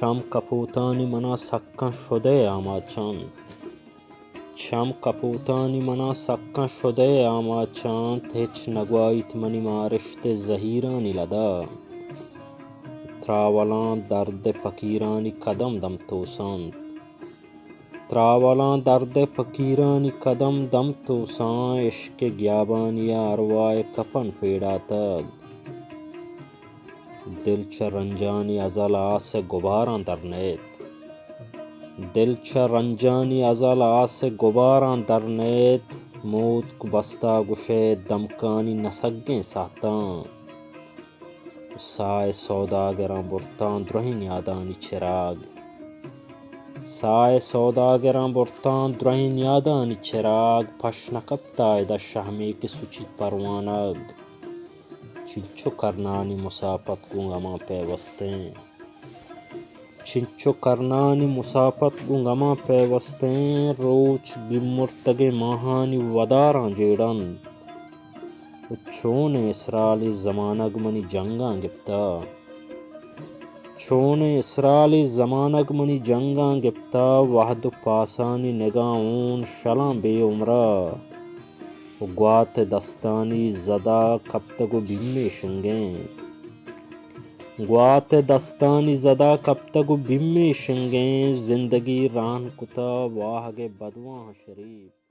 چم کپوتانی منا سکن شده آماچند چم کپوتانی منا سکن شده آماچند هیچ نگویت منی مارشت زهیرانی لدا تراولان درد فقیرانی کدم دم توسند تراولان درد فقیرانی کدم دم توسان عشق گیابانی اروای کفن پیڑاتگ دل چه رنجانی ازل آس گباران درنیت دل چه رنجانی ازل آس گباران درنیت موت کو بستا گشے دمکانی نسگیں ساتان سائے سوداگران برتان درہین یادانی چراغ سائے سوداگران برتان درہین یادانی چراغ پش نکبتای دا شہمی کی سچیت پروانگ چنچو کرنانی مسافت گنگما پیوستیں چنچو کرنانی مسافت گنگما پیوستیں روچ گمرتگ ماہانی وداران جیڑن چون اسرالی زمانگ منی جنگاں گپتا چون اسرالی زمانگ منی جنگاں گپتا وحد پاسانی نگاہون شلان بے عمرہ گوات دستانی زدہ کب تک بھیمے شنگیں گوات دستانی زدہ کب تک بھیمے شنگیں زندگی ران کتا واہ گے بدواں شریف